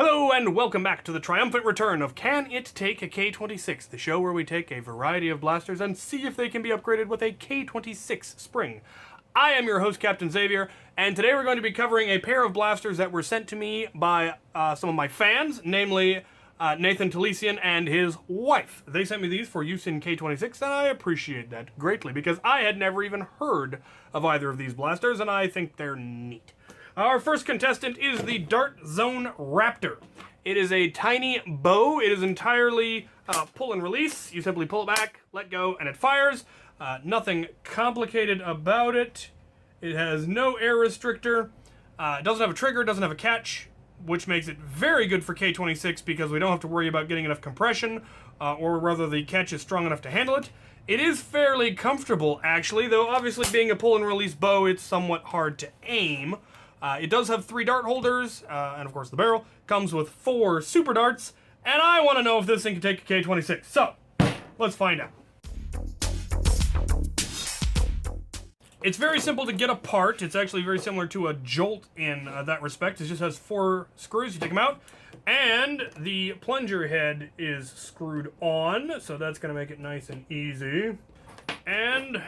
Hello and welcome back to the triumphant return of Can It Take a K26, the show where we take a variety of blasters and see if they can be upgraded with a K26 spring. I am your host, Captain Xavier, and today we're going to be covering a pair of blasters that were sent to me by some of my fans, namely Nathan Talesian and his wife. They sent me these for use in K26, and I appreciate that greatly because I had never even heard of either of these blasters, and I think they're neat. Our first contestant is the Dart Zone Raptor. It is a tiny bow. It is entirely pull and release. You simply pull it back, let go, and it fires. Nothing complicated about it. It has no air restrictor. It doesn't have a trigger, doesn't have a catch, which makes it very good for K26 because we don't have to worry about getting enough compression, or rather the catch is strong enough to handle it. It is fairly comfortable, actually, though obviously being a pull and release bow, it's somewhat hard to aim. It does have 3 dart holders, and of course the barrel. Comes with 4 super darts, and I want to know if this thing can take a K26. So, let's find out. It's very simple to get apart. It's actually very similar to a Jolt in that respect. It just has 4 screws. You take them out, and the plunger head is screwed on, so that's going to make it nice and easy. And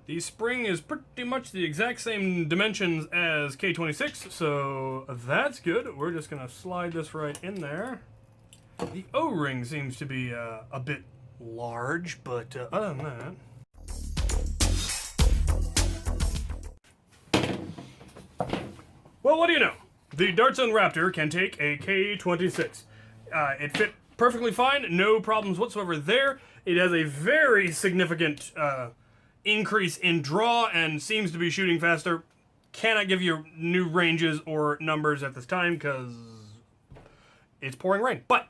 the spring is pretty much the exact same dimensions as K26, so that's good. We're just going to slide this right in there. The O-ring seems to be a bit large, but other than that... Well, what do you know? The Dart Zone Raptor can take a K26. It fit perfectly fine, no problems whatsoever there. It has a very significant increase in draw and seems to be shooting faster. Cannot give you new ranges or numbers at this time because it's pouring rain. But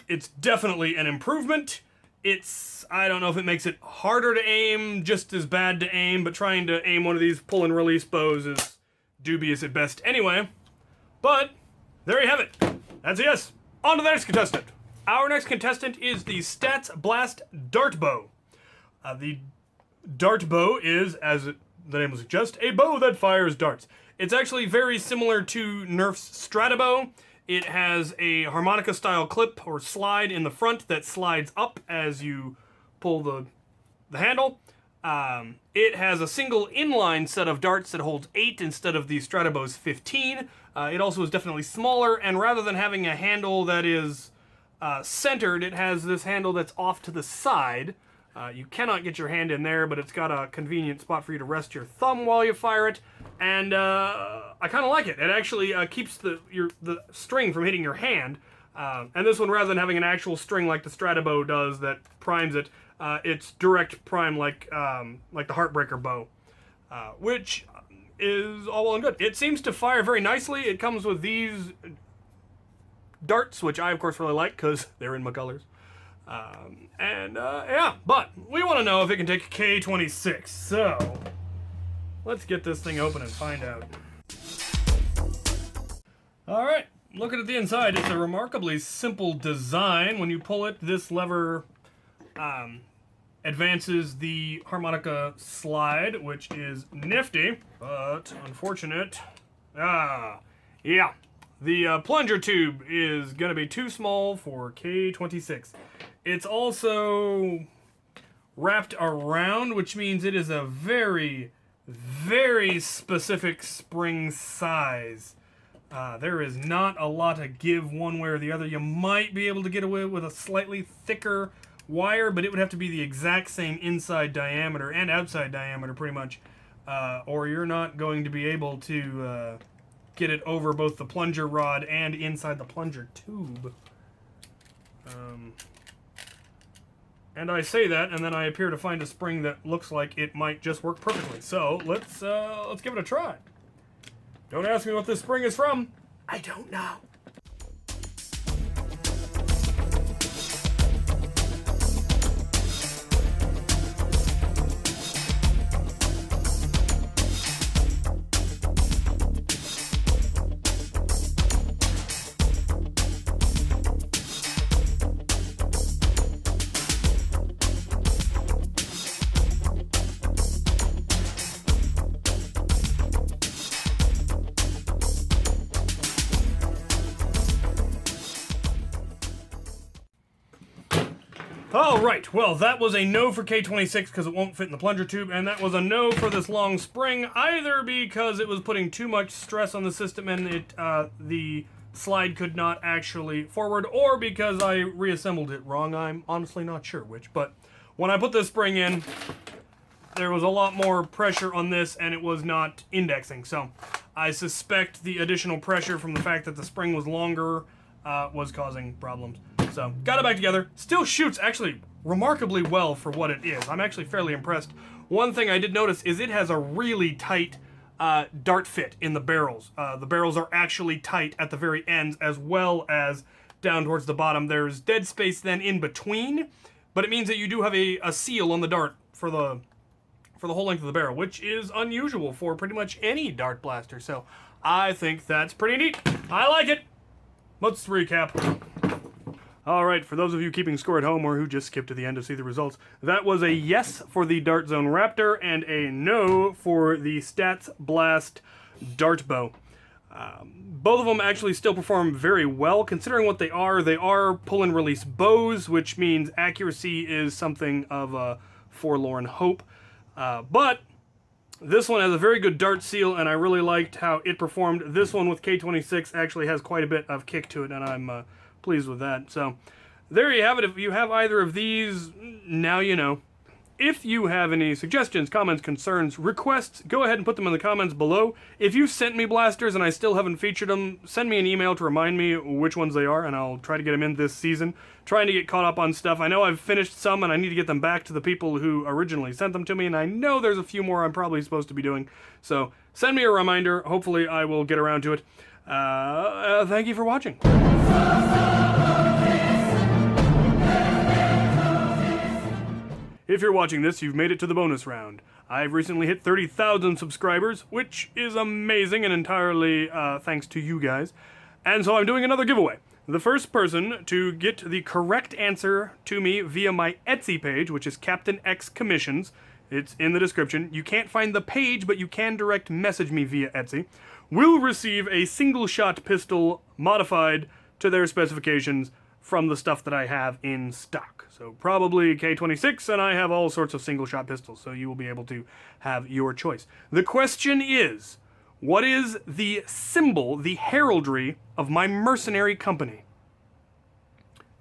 it's definitely an improvement. I don't know if it makes it harder to aim, just as bad to aim, but trying to aim one of these pull and release bows is dubious at best anyway. But there you have it. That's a yes. On to the next contestant. Our next contestant is the Stats Blast Dart Bow. The Dart Bow is, as the name will suggest, a bow that fires darts. It's actually very similar to Nerf's Stratabow. It has a harmonica-style clip or slide in the front that slides up as you pull the handle. It has a single inline set of darts that holds 8 instead of the Stratabow's 15. It also is definitely smaller, and rather than having a handle that is centered, it has this handle that's off to the side. You cannot get your hand in there, but it's got a convenient spot for you to rest your thumb while you fire it, and I kind of like it. It actually keeps the string from hitting your hand, and this one, rather than having an actual string like the Stratabow does that primes it, it's direct prime like the Heartbreaker bow, which is all well and good. It seems to fire very nicely. It comes with these darts, which I of course really like because they're in my colors. Yeah, but we want to know if it can take a K26, so let's get this thing open and find out. Alright, looking at the inside, it's a remarkably simple design. When you pull it, this lever advances the harmonica slide, which is nifty, but unfortunate. Yeah. The plunger tube is going to be too small for K26. It's also wrapped around, which means it is a very, very specific spring size. There is not a lot of give one way or the other. You might be able to get away with a slightly thicker wire, but it would have to be the exact same inside diameter and outside diameter pretty much, or you're not going to be able to get it over both the plunger rod and inside the plunger tube. And I say that, and then I appear to find a spring that looks like it might just work perfectly. So let's give it a try. Don't ask me what this spring is from. I don't know. Alright, well that was a no for K26 because it won't fit in the plunger tube, and that was a no for this long spring, either because it was putting too much stress on the system and the slide could not actually forward, or because I reassembled it wrong. I'm honestly not sure which, but when I put this spring in, there was a lot more pressure on this and it was not indexing, so I suspect the additional pressure from the fact that the spring was longer was causing problems. So, got it back together. Still shoots actually remarkably well for what it is. I'm actually fairly impressed. One thing I did notice is it has a really tight dart fit in the barrels. The barrels are actually tight at the very ends as well as down towards the bottom. There's dead space then in between, but it means that you do have a seal on the dart for the whole length of the barrel, which is unusual for pretty much any dart blaster. So, I think that's pretty neat. I like it. Let's recap. Alright, for those of you keeping score at home or who just skipped to the end to see the results, that was a yes for the Dart Zone Raptor and a no for the Stats Blast Dart Bow. Both of them actually still perform very well. Considering what they are pull and release bows, which means accuracy is something of a forlorn hope. But this one has a very good dart seal, and I really liked how it performed. This one with K26 actually has quite a bit of kick to it, and I'm pleased with that. So, there you have it. If you have either of these, now you know. If you have any suggestions, comments, concerns, requests, go ahead and put them in the comments below. If you sent me blasters and I still haven't featured them, send me an email to remind me which ones they are, and I'll try to get them in this season. Trying to get caught up on stuff. I know I've finished some, and I need to get them back to the people who originally sent them to me, and I know there's a few more I'm probably supposed to be doing. So, send me a reminder. Hopefully I will get around to it. Thank you for watching. If you're watching this, you've made it to the bonus round. I've recently hit 30,000 subscribers, which is amazing and entirely thanks to you guys. And so I'm doing another giveaway. The first person to get the correct answer to me via my Etsy page, which is CaptainXCommissions, it's in the description. You can't find the page, but you can direct message me via Etsy, will receive a single-shot pistol modified to their specifications from the stuff that I have in stock. So probably K26, and I have all sorts of single-shot pistols, so you will be able to have your choice. The question is, what is the symbol, the heraldry of my mercenary company?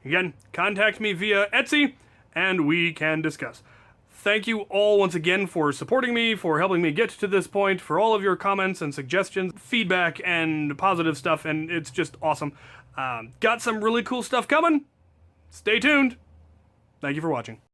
Again, contact me via Etsy, and we can discuss. Thank you all once again for supporting me, for helping me get to this point, for all of your comments and suggestions, feedback, and positive stuff, and it's just awesome. Got some really cool stuff coming. Stay tuned. Thank you for watching.